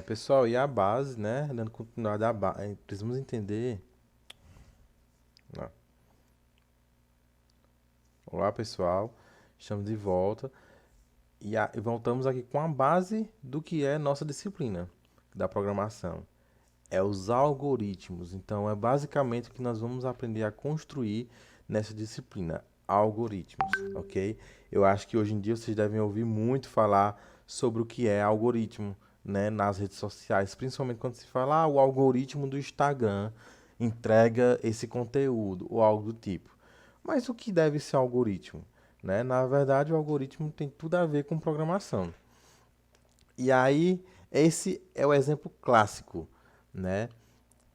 Pessoal, e a base, né? Dando continuidade à base, precisamos entender. Não. Olá, pessoal, estamos de volta e voltamos aqui com a base do que é nossa disciplina da programação. É os algoritmos. Então, é basicamente o que nós vamos aprender a construir nessa disciplina, algoritmos, ok? Eu acho que hoje em dia vocês devem ouvir muito falar sobre o que é algoritmo, né, nas redes sociais, principalmente quando se fala, o algoritmo do Instagram entrega esse conteúdo ou algo do tipo. Mas o que deve ser algoritmo? Né? Na verdade, o algoritmo tem tudo a ver com programação. E aí, esse é o exemplo clássico, né?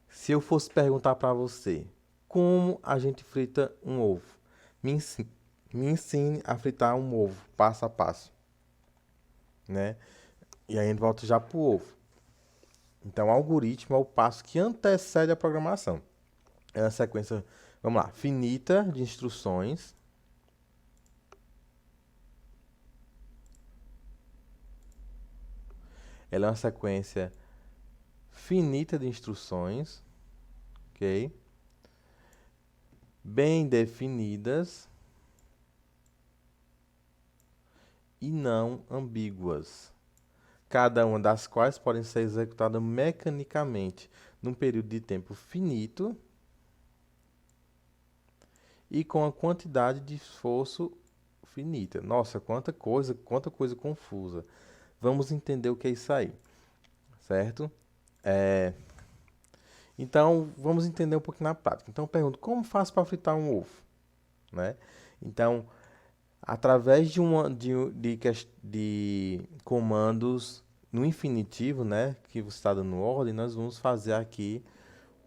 Se eu fosse perguntar para você como a gente frita um ovo, me ensine, me ensine a fritar um ovo, passo a passo, né? E aí a gente volta já pro ovo. Então, o algoritmo é o passo que antecede a programação. É uma sequência, vamos lá, finita de instruções. Ela é uma sequência finita de instruções, ok? Bem definidas e não ambíguas, cada uma das quais podem ser executadas mecanicamente num período de tempo finito e com a quantidade de esforço finita. Nossa, quanta coisa confusa. Vamos entender o que é isso aí, certo? É, Então, vamos entender um pouquinho na prática. Então, eu pergunto, como faço para fritar um ovo? Né? Então, através de comandos no infinitivo, né, que você está dando ordem, nós vamos fazer aqui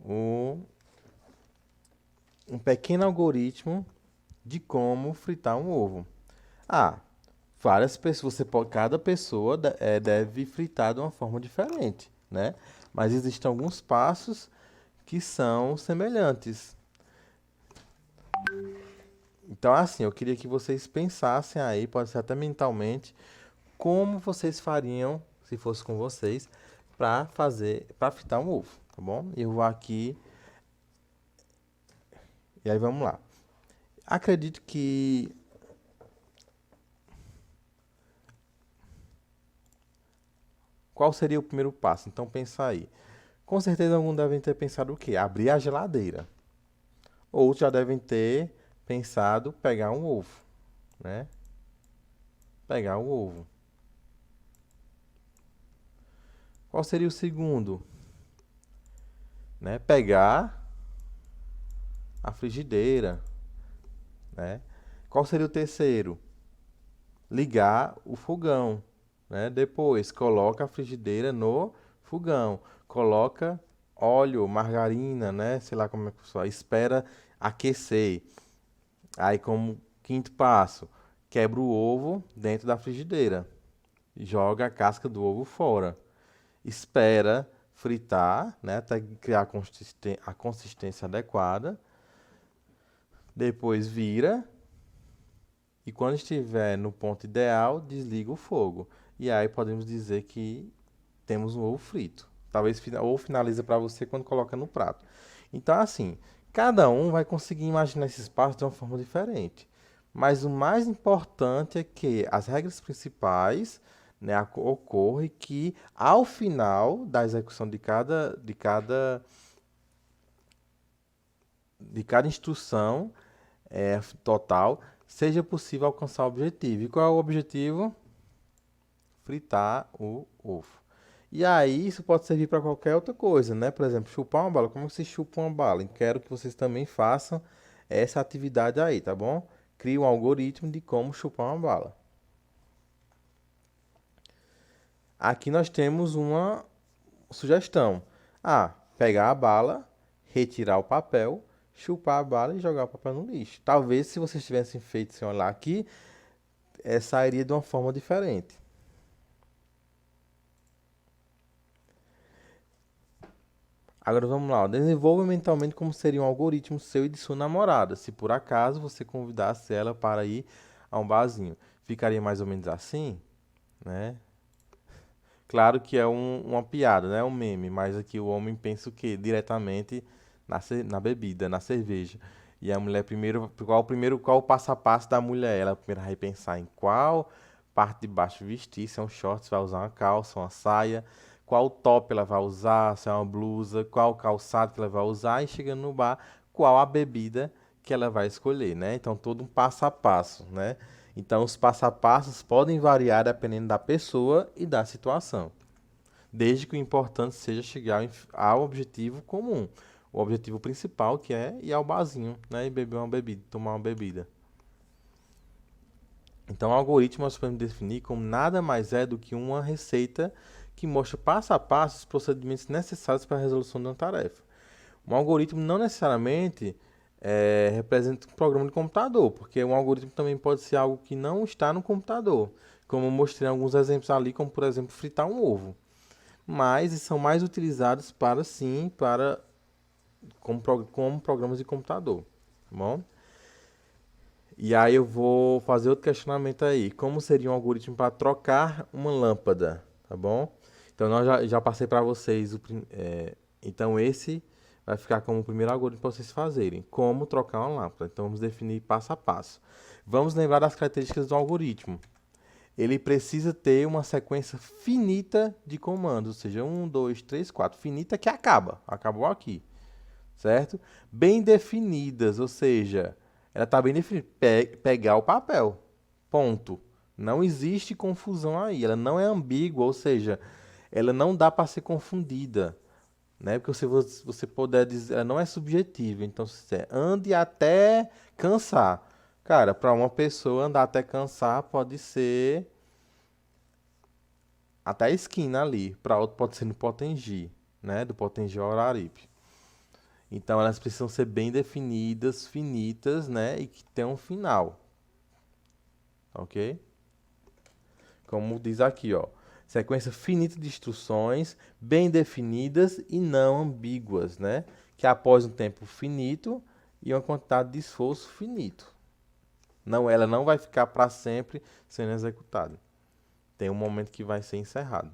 um, um pequeno algoritmo de como fritar um ovo. Ah, várias pessoas, cada pessoa deve fritar de uma forma diferente, né? Mas existem alguns passos que são semelhantes. Então, assim, eu queria que vocês pensassem aí, pode ser até mentalmente, como vocês fariam, se fosse com vocês, para fritar um ovo, tá bom? Eu vou aqui, e aí vamos lá. Acredito que, qual seria o primeiro passo? Então, pensa aí. Com certeza, alguns devem ter pensado o quê? Abrir a geladeira. Outros já devem ter pensado pegar um ovo, né? Pegar o ovo. Qual seria o segundo? Né? Pegar a frigideira, né? Qual seria o terceiro? Ligar o fogão, né? Depois coloca a frigideira no fogão, coloca óleo, margarina, né? Sei lá como é que só espera aquecer. Aí como quinto passo, quebra o ovo dentro da frigideira, joga a casca do ovo fora, espera fritar, né? Até criar a consistência adequada. Depois vira e quando estiver no ponto ideal, desliga o fogo. E aí podemos dizer que temos um ovo frito. Talvez ou finaliza para você quando coloca no prato. Então, assim, cada um vai conseguir imaginar esse espaço de uma forma diferente. Mas o mais importante é que as regras principais, né, ocorrem que ao final da execução de cada instrução total, seja possível alcançar o objetivo. E qual é o objetivo? Fritar o ovo. E aí, isso pode servir para qualquer outra coisa, né? Por exemplo, chupar uma bala. Como você chupa uma bala? E quero que vocês também façam essa atividade aí, tá bom? Crie um algoritmo de como chupar uma bala. Aqui nós temos uma sugestão. Ah, pegar a bala, retirar o papel, chupar a bala e jogar o papel no lixo. Talvez se vocês tivessem feito sem olhar aqui, sairia de uma forma diferente. Agora vamos lá. Desenvolva mentalmente como seria um algoritmo seu e de sua namorada, se por acaso você convidasse ela para ir a um barzinho. Ficaria mais ou menos assim, né? Claro que é uma piada, né? Um meme, mas aqui o homem pensa o quê? Diretamente na bebida, na cerveja. E a mulher qual o passo a passo da mulher? Ela primeiro vai pensar em qual parte de baixo vestir, se é um short, se vai usar uma calça, uma saia, qual top ela vai usar, se é uma blusa, qual calçado que ela vai usar, e chegando no bar, qual a bebida que ela vai escolher, né? Então todo um passo a passo, né? Então os passo a passos podem variar dependendo da pessoa e da situação, desde que o importante seja chegar ao objetivo comum, o objetivo principal, que é ir ao barzinho, né, e beber uma bebida, tomar uma bebida. Então, o algoritmo nós podemos definir como nada mais é do que uma receita que mostra passo a passo os procedimentos necessários para a resolução de uma tarefa. Um algoritmo não necessariamente representa um programa de computador, porque um algoritmo também pode ser algo que não está no computador, como eu mostrei em alguns exemplos ali, como por exemplo fritar um ovo. Mas são mais utilizados para sim, para como programas de computador, tá bom? E aí eu vou fazer outro questionamento aí. Como seria um algoritmo para trocar uma lâmpada, tá bom? Então nós já passei para vocês então esse vai ficar como o primeiro algoritmo para vocês fazerem. Como trocar uma lâmpada. Então vamos definir passo a passo. Vamos lembrar das características do algoritmo. Ele precisa ter uma sequência finita de comandos, ou seja, 1, 2, 3, 4. Finita que acabou aqui, certo? Bem definidas, ou seja, ela está bem definida. Pegar o papel, ponto. Não existe confusão aí, ela não é ambígua, ou seja, ela não dá para ser confundida, né? Porque se você puder dizer, ela não é subjetiva. Então, se você ande até cansar, cara, para uma pessoa andar até cansar pode ser até a esquina ali, para outro pode ser no Potengi, né? Do Potengi ao Araripe. Então elas precisam ser bem definidas, finitas, né? E que tenham um final, ok? Como diz aqui, ó. Sequência finita de instruções, bem definidas e não ambíguas, né? Que após um tempo finito e uma quantidade de esforço finito. Não, ela não vai ficar para sempre sendo executada. Tem um momento que vai ser encerrado.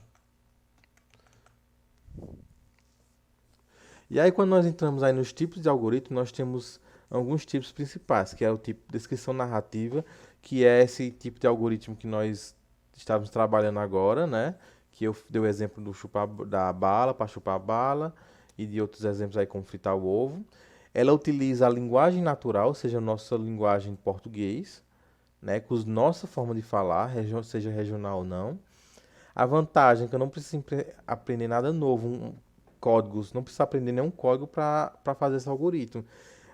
E aí, quando nós entramos aí nos tipos de algoritmo, nós temos alguns tipos principais, que é o tipo de descrição narrativa, que é esse tipo de algoritmo que nós estávamos trabalhando agora, né? Que eu dei o exemplo do chupar da bala para chupar a bala e de outros exemplos aí como fritar o ovo. Ela utiliza a linguagem natural, ou seja, a nossa linguagem português, né? Com a nossa forma de falar, seja regional ou não. A vantagem é que eu não preciso aprender nada novo, códigos, não preciso aprender nenhum código para fazer esse algoritmo.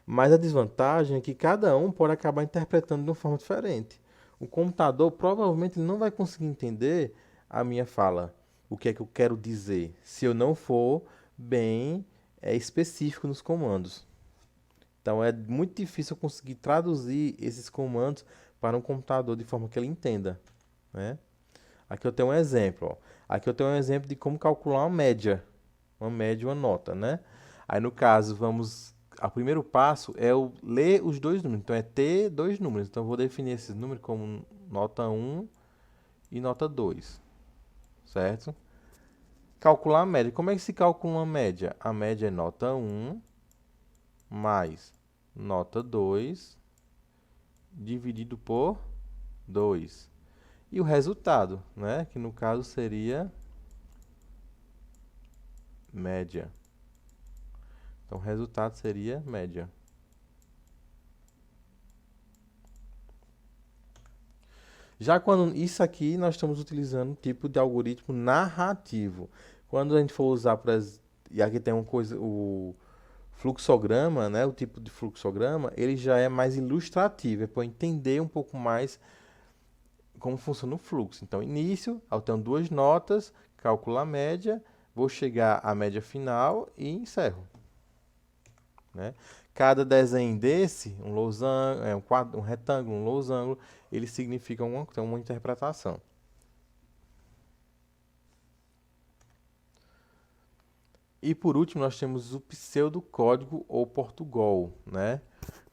Mas a desvantagem é que cada um pode acabar interpretando de uma forma diferente. O computador provavelmente ele não vai conseguir entender a minha fala, o que é que eu quero dizer, se eu não for bem específico nos comandos. Então é muito difícil eu conseguir traduzir esses comandos para um computador de forma que ele entenda, né? Aqui eu tenho um exemplo, ó. Aqui eu tenho um exemplo de como calcular uma média, uma nota, né? Aí no caso, o primeiro passo é eu ler os dois números. Então é ter dois números. Então eu vou definir esses números como nota 1 e nota 2, certo? Calcular a média. Como é que se calcula uma média? A média é nota 1 mais nota 2 dividido por 2. E o resultado, né? Que no caso seria média. Então, o resultado seria média. Já quando isso aqui, nós estamos utilizando um tipo de algoritmo narrativo. Quando a gente for usar, e aqui tem uma coisa, o fluxograma, né? O tipo de fluxograma, ele já é mais ilustrativo, é para entender um pouco mais como funciona o fluxo. Então, início, eu tenho duas notas, calculo a média, vou chegar à média final e encerro, né? Cada desenho desse, um losango, um retângulo, um losango, ele significa tem uma interpretação. E por último, nós temos o pseudocódigo ou Portugal, né?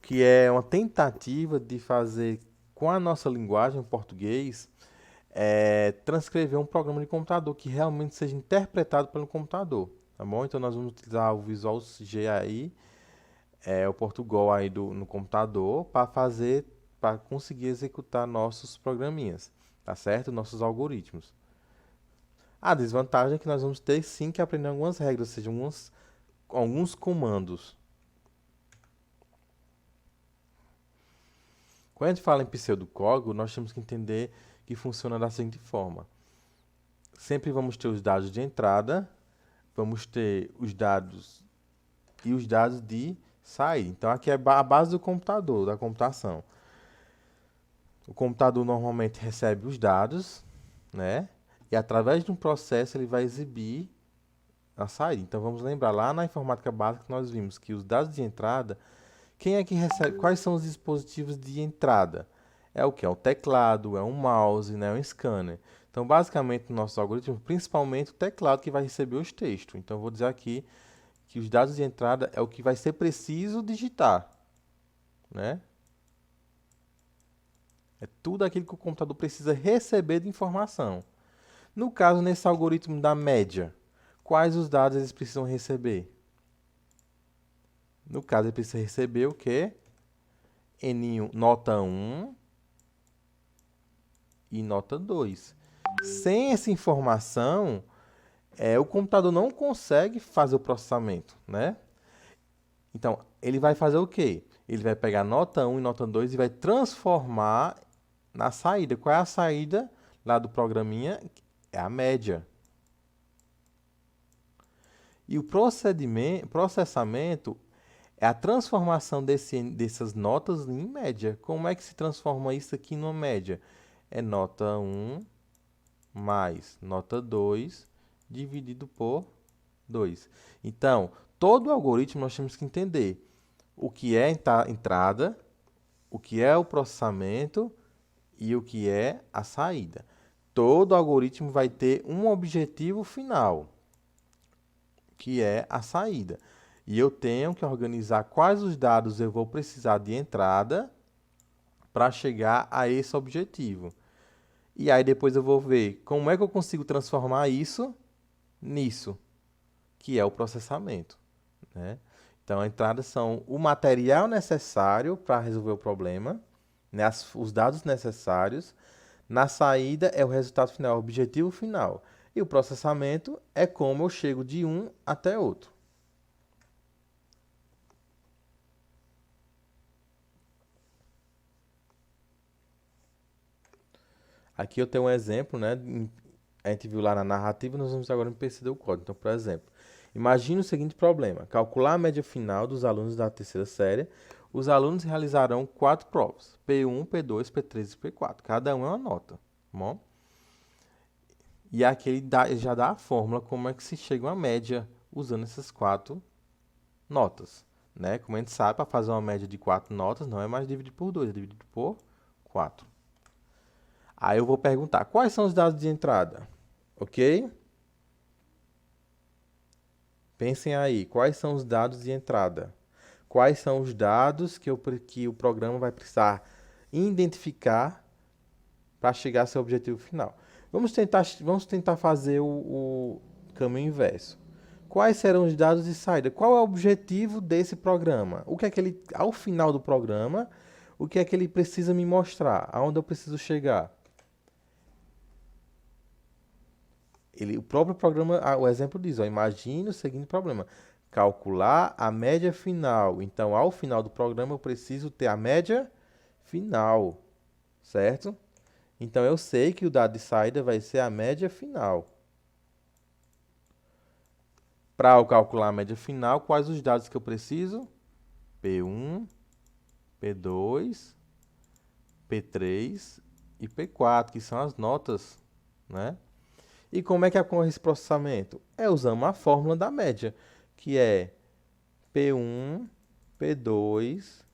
Que é uma tentativa de fazer com a nossa linguagem, o português, transcrever um programa de computador que realmente seja interpretado pelo computador, tá bom? Então nós vamos utilizar o Visual C aí, o Portugal aí no computador para conseguir executar nossos programinhas, tá certo? Nossos algoritmos. A desvantagem é que nós vamos ter sim que aprender algumas regras, ou seja, alguns comandos. Quando a gente fala em pseudocódigo, nós temos que entender que funciona da seguinte forma. Sempre vamos ter os dados de entrada, vamos ter os dados e os dados de saída. Então aqui é a base do computador, da computação. O computador normalmente recebe os dados, né? E através de um processo ele vai exibir a saída. Então vamos lembrar, lá na informática básica nós vimos que os dados de entrada, quem é que recebe? Quais são os dispositivos de entrada? É o que? É o teclado, é um mouse, né? É um scanner. Então, basicamente, no nosso algoritmo, principalmente o teclado que vai receber os textos. Então, eu vou dizer aqui que os dados de entrada é o que vai ser preciso digitar, né? É tudo aquilo que o computador precisa receber de informação. No caso, nesse algoritmo da média, quais os dados eles precisam receber? No caso, ele precisa receber o quê? N1, nota 1 e nota 2. Sem essa informação, o computador não consegue fazer o processamento, né? Então, ele vai fazer o quê? Ele vai pegar nota 1 e nota 2 e vai transformar na saída. Qual é a saída lá do programinha? É a média. E o processamento é a transformação dessas notas em média. Como é que se transforma isso aqui numa média? É nota 1 mais nota 2 dividido por 2. Então, todo o algoritmo nós temos que entender o que é entrada, o que é o processamento e o que é a saída. Todo algoritmo vai ter um objetivo final, que é a saída. E eu tenho que organizar quais os dados eu vou precisar de entrada para chegar a esse objetivo. E aí depois eu vou ver como é que eu consigo transformar isso nisso, que é o processamento, né? Então, a entrada são o material necessário para resolver o problema, né? Os dados necessários. Na saída é o resultado final, o objetivo final. E o processamento é como eu chego de um até outro. Aqui eu tenho um exemplo, né? A gente viu lá na narrativa, nós vamos agora perceber o código. Então, por exemplo, imagine o seguinte problema: calcular a média final dos alunos da terceira série. Os alunos realizarão 4 provas: P1, P2, P3 e P4. Cada um é uma nota, tá bom? E aqui ele já dá a fórmula como é que se chega a uma média usando essas 4 notas, né? Como a gente sabe, para fazer uma média de 4 notas, não é mais dividido por 2, é dividido por 4. Aí eu vou perguntar, quais são os dados de entrada? Ok? Pensem aí, quais são os dados de entrada? Quais são os dados que o programa vai precisar identificar para chegar ao seu objetivo final? Vamos tentar fazer o caminho inverso. Quais serão os dados de saída? Qual é o objetivo desse programa? O que é que ele, ao final do programa, o que é que ele precisa me mostrar? Aonde eu preciso chegar? O próprio programa, o exemplo diz, ó, imagine o seguinte problema: calcular a média final. Então, ao final do programa, eu preciso ter a média final, certo? Então, eu sei que o dado de saída vai ser a média final. Para eu calcular a média final, quais os dados que eu preciso? P1, P2, P3 e P4, que são as notas, né? E como é que ocorre esse processamento? É usando a fórmula da média, que é P1, P2,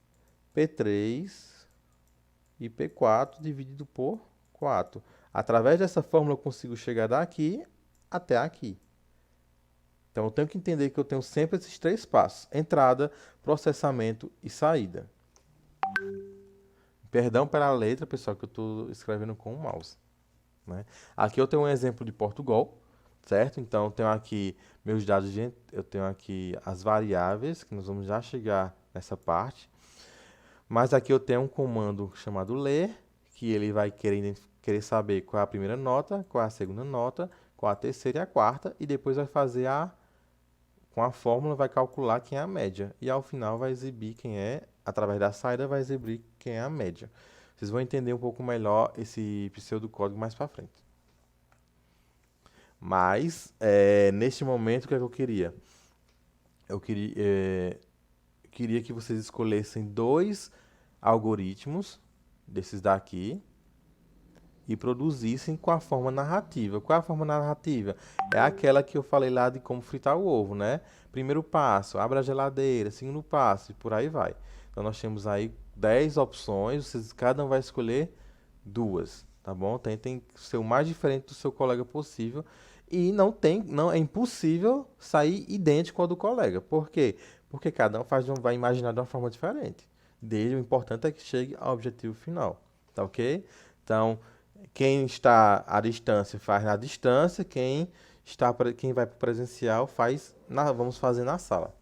P3 e P4 dividido por 4. Através dessa fórmula eu consigo chegar daqui até aqui. Então eu tenho que entender que eu tenho sempre esses 3 passos: entrada, processamento e saída. Perdão pela letra, pessoal, que eu estou escrevendo com o mouse. né? Aqui eu tenho um exemplo de Portugal, certo? Então, eu tenho aqui meus dados, eu tenho aqui as variáveis, que nós vamos já chegar nessa parte. Mas aqui eu tenho um comando chamado ler, que ele vai querer saber qual é a primeira nota, qual é a segunda nota, qual é a terceira e a quarta, e depois vai fazer com a fórmula, vai calcular quem é a média. E ao final vai exibir quem é, através da saída, vai exibir quem é a média. Vocês vão entender um pouco melhor esse pseudocódigo mais para frente. Mas, neste momento, o que é que eu queria? Eu queria que vocês escolhessem dois algoritmos desses daqui e produzissem com a forma narrativa. Qual é a forma narrativa? É aquela que eu falei lá de como fritar o ovo, né? Primeiro passo, abra a geladeira. Segundo passo, e por aí vai. Então, nós temos aí 10 opções, cada um vai escolher duas, tá bom? Tentem ser o mais diferente do seu colega possível. E não é impossível sair idêntico ao do colega. Por quê? Porque cada um vai imaginar de uma forma diferente. Desde o importante é que chegue ao objetivo final, tá ok? Então, quem está à distância faz na distância, quem vai para o presencial vamos fazer na sala.